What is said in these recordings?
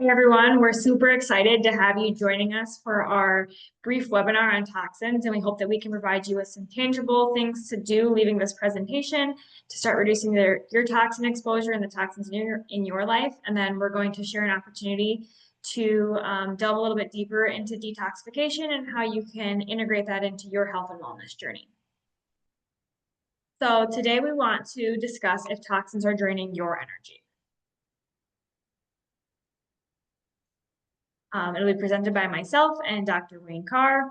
Hey everyone, we're super excited to have you joining us for our brief webinar on toxins, and we hope that we can provide you with some tangible things to do leaving this presentation to start reducing your toxin exposure and the toxins in your life. And then we're going to share an opportunity to delve a little bit deeper into detoxification and how you can integrate that into your health and wellness journey. So today we want to discuss if toxins are draining your energy. It'll be presented by myself and Dr. Wayne Carr.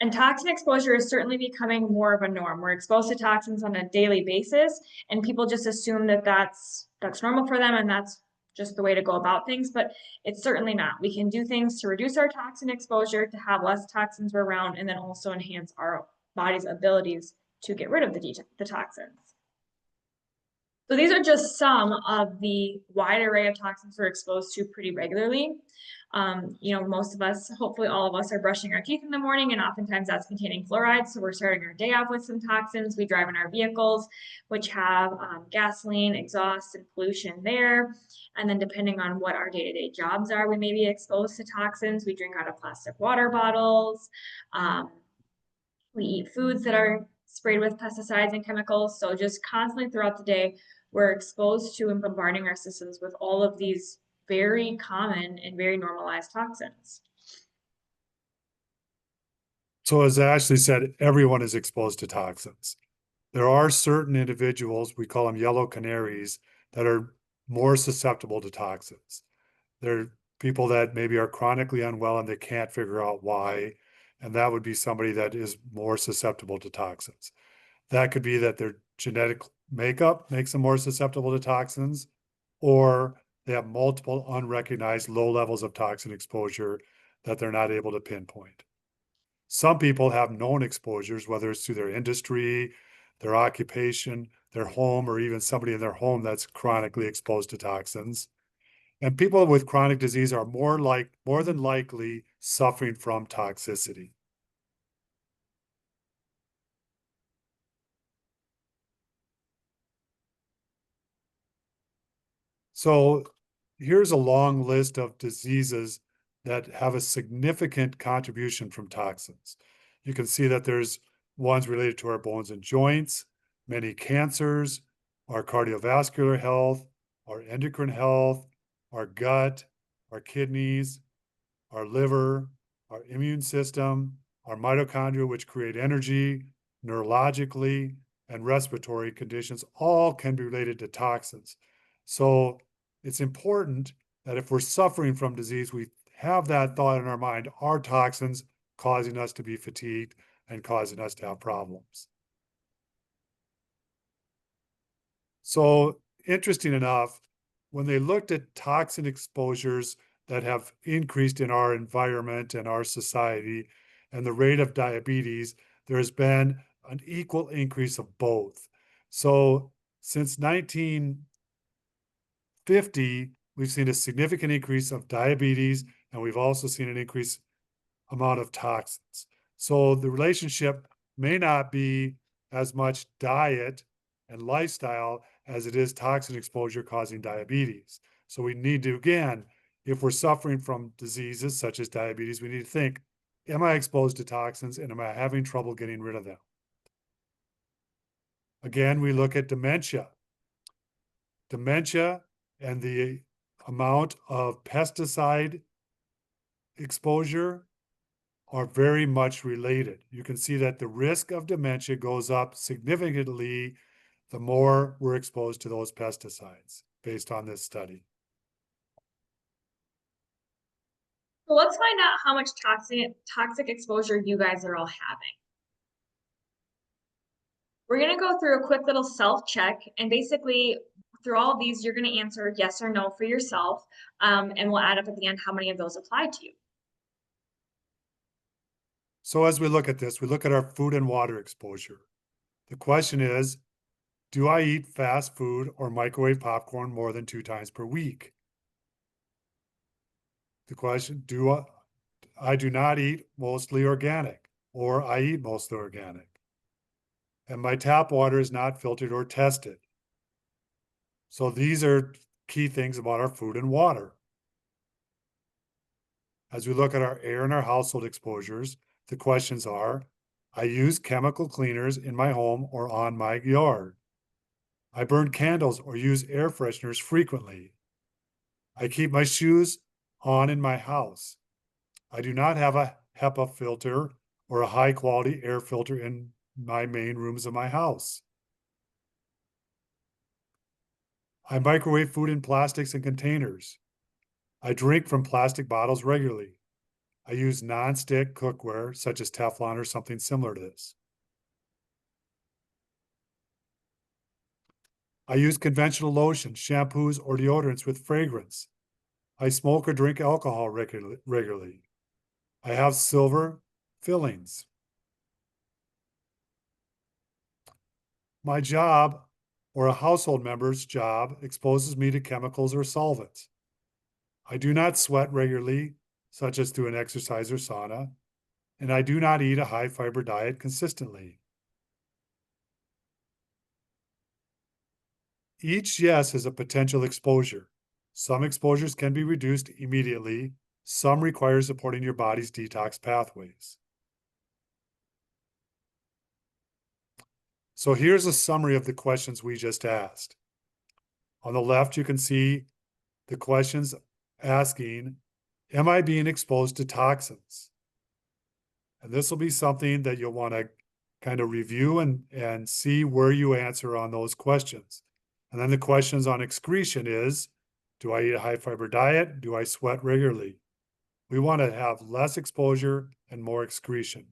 And toxin exposure is certainly becoming more of a norm. We're exposed to toxins on a daily basis, and people just assume that that's normal for them and that's just the way to go about things, but it's certainly not. We can do things to reduce our toxin exposure, to have less toxins around, and then also enhance our body's abilities to get rid of the toxins. So these are just some of the wide array of toxins we're exposed to pretty regularly. Most of us, hopefully all of us, are brushing our teeth in the morning, and oftentimes that's containing fluoride. So we're starting our day off with some toxins. We drive in our vehicles, which have gasoline, exhaust, and pollution there. And then depending on what our day-to-day jobs are, we may be exposed to toxins. We drink out of plastic water bottles. We eat foods that are sprayed with pesticides and chemicals. So just constantly throughout the day, we're exposed to and bombarding our systems with all of these very common and very normalized toxins. So as Ashley said, everyone is exposed to toxins. There are certain individuals, we call them yellow canaries, that are more susceptible to toxins. They're people that maybe are chronically unwell and they can't figure out why. And that would be somebody that is more susceptible to toxins. That could be that their genetic makeup makes them more susceptible to toxins, or they have multiple unrecognized low levels of toxin exposure that they're not able to pinpoint. Some people have known exposures, whether it's through their industry, their occupation, their home, or even somebody in their home that's chronically exposed to toxins. And people with chronic disease are more than likely suffering from toxicity. So here's a long list of diseases that have a significant contribution from toxins. You can see that there's ones related to our bones and joints, many cancers, our cardiovascular health, our endocrine health, our gut, our kidneys, our liver, our immune system, our mitochondria, which create energy, neurologically, and respiratory conditions, all can be related to toxins. So it's important that if we're suffering from disease, we have that thought in our mind, are toxins causing us to be fatigued and causing us to have problems? So interesting enough, when they looked at toxin exposures that have increased in our environment and our society and the rate of diabetes, there has been an equal increase of both. So since 1950, we've seen a significant increase of diabetes, and we've also seen an increased amount of toxins. So the relationship may not be as much diet and lifestyle as it is toxin exposure causing diabetes. So we need to, again, if we're suffering from diseases such as diabetes, we need to think, am I exposed to toxins and am I having trouble getting rid of them? Again, we look at dementia. Dementia and the amount of pesticide exposure are very much related. You can see that the risk of dementia goes up significantly the more we're exposed to those pesticides based on this study. So let's find out how much toxic exposure you guys are all having. We're going to go through a quick little self-check, and basically through all of these, you're going to answer yes or no for yourself, and we'll add up at the end how many of those apply to you. So as we look at this, we look at our food and water exposure. The question is, do I eat fast food or microwave popcorn more than 2 times per week? The question, I do not eat mostly organic, or I eat mostly organic. And my tap water is not filtered or tested. So these are key things about our food and water. As we look at our air and our household exposures, the questions are, I use chemical cleaners in my home or on my yard. I burn candles or use air fresheners frequently. I keep my shoes on in my house. I do not have a HEPA filter or a high quality air filter in my main rooms of my house. I microwave food in plastics and containers. I drink from plastic bottles regularly. I use non-stick cookware such as Teflon or something similar to this. I use conventional lotions, shampoos, or deodorants with fragrance. I smoke or drink alcohol regularly. I have silver fillings. My job or a household member's job exposes me to chemicals or solvents. I do not sweat regularly, such as through an exercise or sauna, and I do not eat a high fiber diet consistently. Each yes is a potential exposure. Some exposures can be reduced immediately. Some require supporting your body's detox pathways. So here's a summary of the questions we just asked. On the left, you can see the questions asking, am I being exposed to toxins? And this will be something that you'll want to kind of review and see where you answer on those questions. And then the questions on excretion is, do I eat a high fiber diet? Do I sweat regularly? We want to have less exposure and more excretion.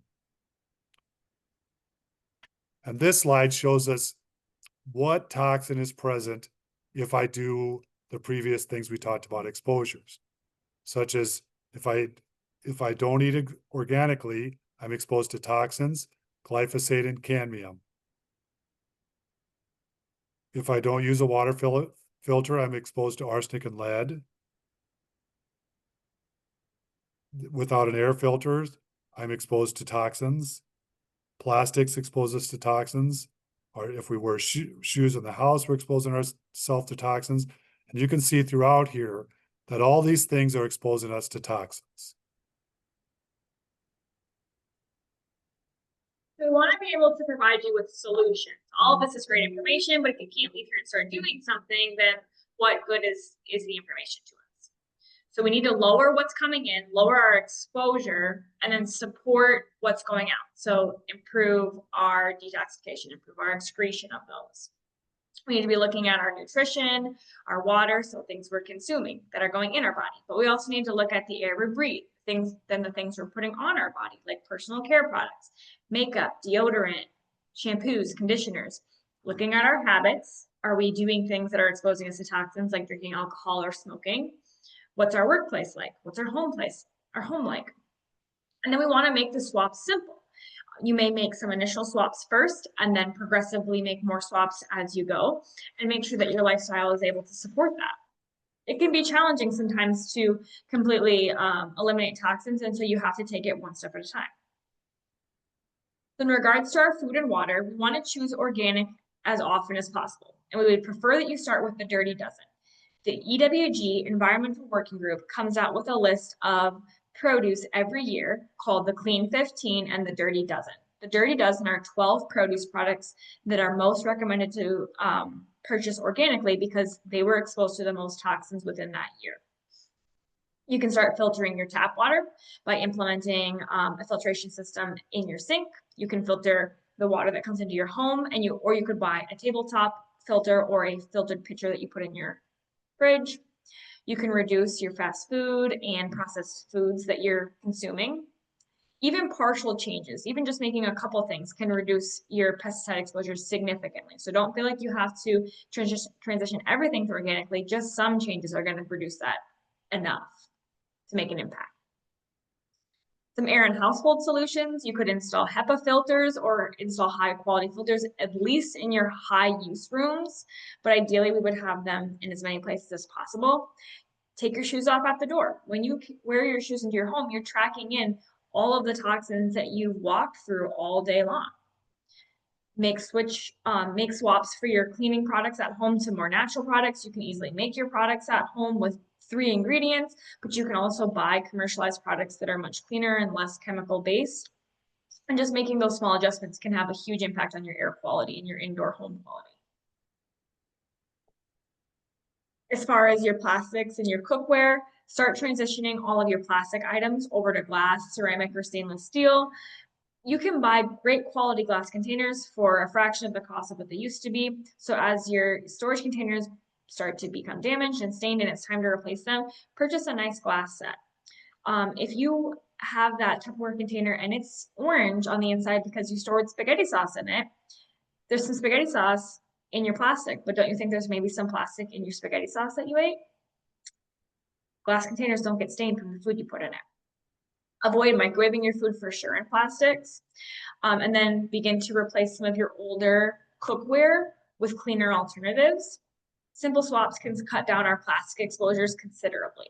And this slide shows us what toxin is present if I do the previous things we talked about exposures, such as if I don't eat it organically, I'm exposed to toxins, glyphosate, and cadmium. If I don't use a water filter, I'm exposed to arsenic and lead. Without an air filter, I'm exposed to toxins. Plastics expose us to toxins. Or if we wear shoes in the house, we're exposing ourselves to toxins. And you can see throughout here that all these things are exposing us to toxins. We want to be able to provide you with solutions. All of this is great information, but if you can't leave here and start doing something, then what good is the information to us? So we need to lower what's coming in, lower our exposure, and then support what's going out. So improve our detoxification, improve our excretion of those. We need to be looking at our nutrition, our water, so things we're consuming that are going in our body. But we also need to look at the air we breathe, the things we're putting on our body, like personal care products, makeup, deodorant, shampoos, conditioners. Looking at our habits, are we doing things that are exposing us to toxins like drinking alcohol or smoking? What's our workplace like? What's our home like? And then we want to make the swaps simple. You may make some initial swaps first and then progressively make more swaps as you go and make sure that your lifestyle is able to support that. It can be challenging sometimes to completely eliminate toxins, and so you have to take it one step at a time. In regards to our food and water, we want to choose organic as often as possible, and we would prefer that you start with the Dirty Dozen. The EWG Environmental Working Group comes out with a list of produce every year called the Clean 15 and the Dirty Dozen. The Dirty Dozen are 12 produce products that are most recommended to purchase organically because they were exposed to the most toxins within that year. You can start filtering your tap water by implementing a filtration system in your sink. You can filter the water that comes into your home, or you could buy a tabletop filter or a filtered pitcher that you put in your fridge. You can reduce your fast food and processed foods that you're consuming. Even partial changes, even just making a couple things can reduce your pesticide exposure significantly. So don't feel like you have to transition everything to organically. Just some changes are going to reduce that enough to make an impact. Some air and household solutions, you could install HEPA filters or install high quality filters, at least in your high use rooms, but ideally we would have them in as many places as possible. Take your shoes off at the door. When you wear your shoes into your home, you're tracking in all of the toxins that you've walked through all day long. make swaps for your cleaning products at home to more natural products. You can easily make your products at home with 3 ingredients, but you can also buy commercialized products that are much cleaner and less chemical based. And just making those small adjustments can have a huge impact on your air quality and your indoor home quality. As far as your plastics and your cookware, start transitioning all of your plastic items over to glass, ceramic, or stainless steel. You can buy great quality glass containers for a fraction of the cost of what they used to be. So as your storage containers start to become damaged and stained and it's time to replace them, purchase a nice glass set. If you have that Tupperware container and it's orange on the inside because you stored spaghetti sauce in it, there's some spaghetti sauce in your plastic, but don't you think there's maybe some plastic in your spaghetti sauce that you ate? Glass containers don't get stained from the food you put in it. Avoid microwaving your food for sure in plastics, and then begin to replace some of your older cookware with cleaner alternatives. Simple swaps can cut down our plastic exposures considerably.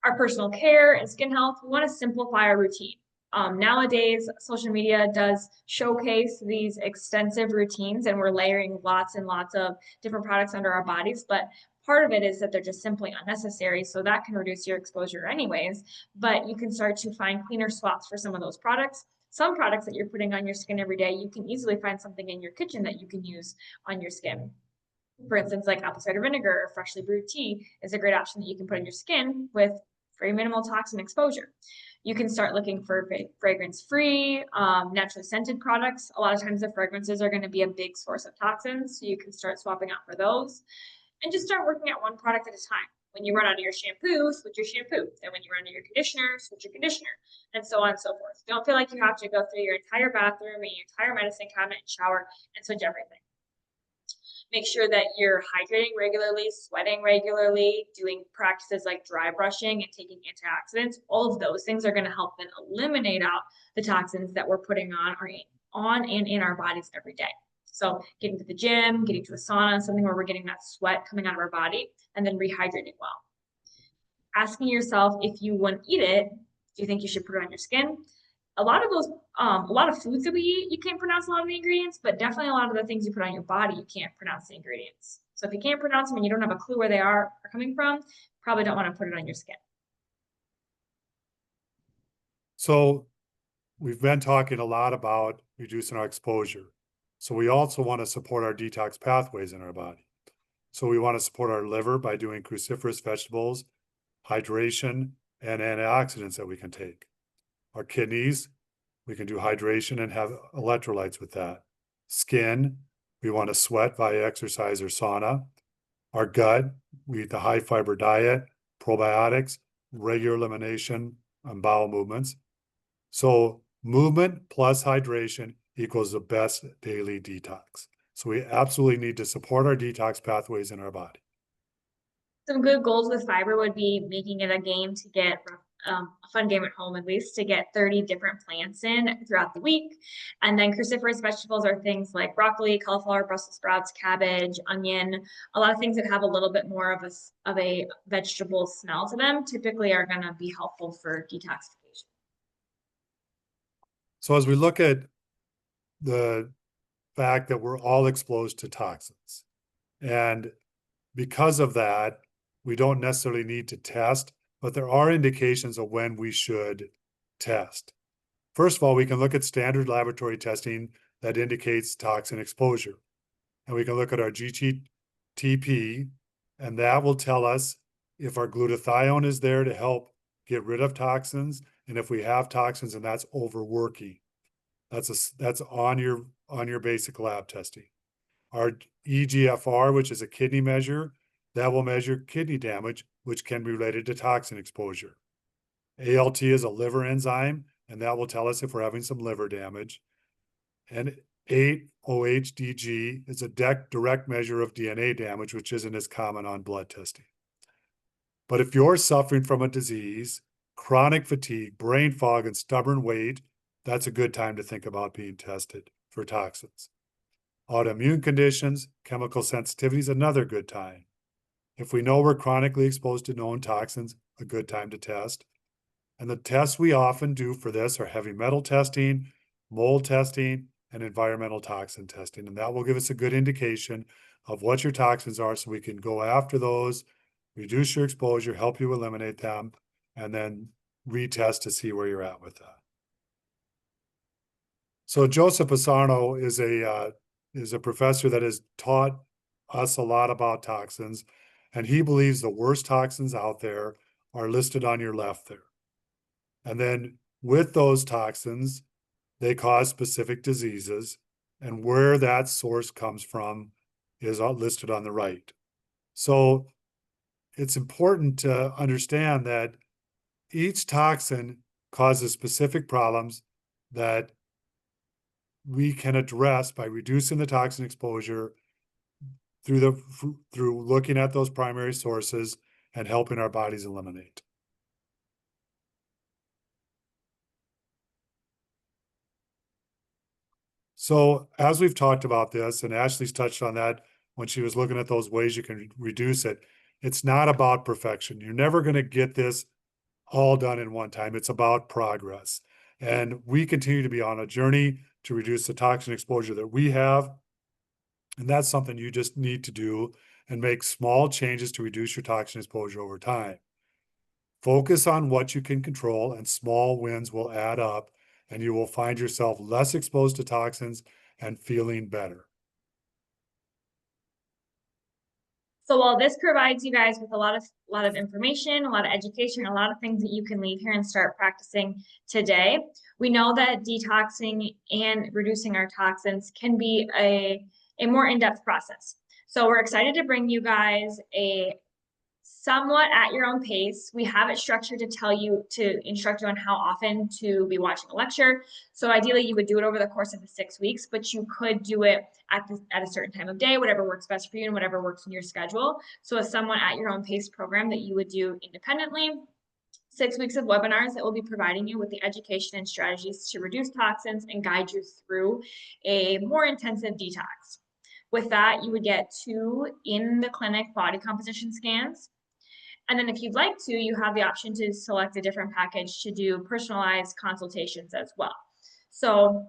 Our personal care and skin health, we want to simplify our routine. Nowadays, social media does showcase these extensive routines, and we're layering lots and lots of different products under our bodies, but part of it is that they're just simply unnecessary, so that can reduce your exposure anyways, but you can start to find cleaner swaps for some of those products. Some products that you're putting on your skin every day, you can easily find something in your kitchen that you can use on your skin. For instance, like apple cider vinegar or freshly brewed tea is a great option that you can put on your skin with very minimal toxin exposure. You can start looking for fragrance-free, naturally scented products. A lot of times the fragrances are going to be a big source of toxins, so you can start swapping out for those. And just start working at one product at a time. When you run out of your shampoo, switch your shampoo. Then when you run out of your conditioner, switch your conditioner, and so on and so forth. Don't feel like you have to go through your entire bathroom and your entire medicine cabinet and shower and switch everything. Make sure that you're hydrating regularly, sweating regularly, doing practices like dry brushing and taking antioxidants. All of those things are going to help then eliminate out the toxins that we're putting on and in our bodies every day. So getting to the gym, getting to a sauna, something where we're getting that sweat coming out of our body, and then rehydrating well. Asking yourself, if you want to eat it, do you think you should put it on your skin? A lot of foods that we eat, you can't pronounce a lot of the ingredients, but definitely a lot of the things you put on your body, you can't pronounce the ingredients. So if you can't pronounce them and you don't have a clue where they are coming from, probably don't want to put it on your skin. So we've been talking a lot about reducing our exposure. So we also want to support our detox pathways in our body. So we want to support our liver by doing cruciferous vegetables, hydration, and antioxidants that we can take. Our kidneys, we can do hydration and have electrolytes with that. Skin, we want to sweat via exercise or sauna. Our gut, we eat the high fiber diet, probiotics, regular elimination, and bowel movements. So movement plus hydration equals the best daily detox. So we absolutely need to support our detox pathways in our body. Some good goals with fiber would be making it a game to get a fun game at home, at least to get 30 different plants in throughout the week. And then cruciferous vegetables are things like broccoli, cauliflower, Brussels sprouts, cabbage, onion, a lot of things that have a little bit more of a vegetable smell to them typically are going to be helpful for detoxification. So as we look at the fact that we're all exposed to toxins, and because of that, we don't necessarily need to test, but there are indications of when we should test. First of all, we can look at standard laboratory testing that indicates toxin exposure. And we can look at our GTP, and that will tell us if our glutathione is there to help get rid of toxins, and if we have toxins and that's overworking. That's on your basic lab testing. Our EGFR, which is a kidney measure, that will measure kidney damage, which can be related to toxin exposure. ALT is a liver enzyme, and that will tell us if we're having some liver damage. And 8-OHDG is a direct measure of DNA damage, which isn't as common on blood testing. But if you're suffering from a disease, chronic fatigue, brain fog, and stubborn weight, that's a good time to think about being tested for toxins. Autoimmune conditions, chemical sensitivity is another good time. If we know we're chronically exposed to known toxins, a good time to test. And the tests we often do for this are heavy metal testing, mold testing, and environmental toxin testing. And that will give us a good indication of what your toxins are so we can go after those, reduce your exposure, help you eliminate them, and then retest to see where you're at with that. So Joseph Asarno is a professor that has taught us a lot about toxins, and he believes the worst toxins out there are listed on your left there. And then with those toxins, they cause specific diseases, and where that source comes from is listed on the right. So it's important to understand that each toxin causes specific problems that we can address by reducing the toxin exposure through looking at those primary sources and helping our bodies eliminate. So as we've talked about this, and Ashley's touched on that when she was looking at those ways you can reduce it, it's not about perfection. You're never going to get this all done in one time. It's about progress. And we continue to be on a journey to reduce the toxin exposure that we have. And that's something you just need to do and make small changes to reduce your toxin exposure over time. Focus on what you can control, and small wins will add up, and you will find yourself less exposed to toxins and feeling better. So while this provides you guys with a lot of information, a lot of education, a lot of things that you can leave here and start practicing today, we know that detoxing and reducing our toxins can be a more in-depth process. So we're excited to bring you guys a somewhat at your own pace. We have it structured to instruct you on how often to be watching a lecture. So ideally you would do it over the course of the 6 weeks, but you could do it at a certain time of day, whatever works best for you and whatever works in your schedule. So a somewhat at your own pace program that you would do independently. 6 weeks of webinars that will be providing you with the education and strategies to reduce toxins and guide you through a more intensive detox. With that, you would get 2 in the clinic body composition scans. And then if you'd like to, you have the option to select a different package to do personalized consultations as well. So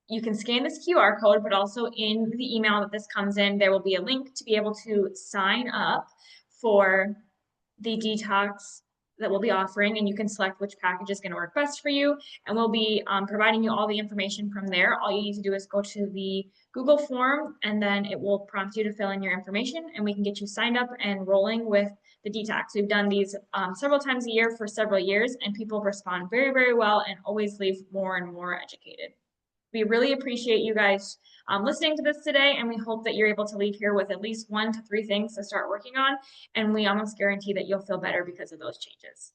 you can scan this QR code, but also in the email that this comes in, there will be a link to be able to sign up for the detox that we'll be offering, and you can select which package is going to work best for you. And we'll be providing you all the information from there. All you need to do is go to the Google form, and then it will prompt you to fill in your information, and we can get you signed up and rolling with the detox. We've done these several times a year for several years, and people respond very, very well and always leave more and more educated. We really appreciate you guys listening to this today, and we hope that you're able to leave here with at least 1 to 3 things to start working on, and we almost guarantee that you'll feel better because of those changes.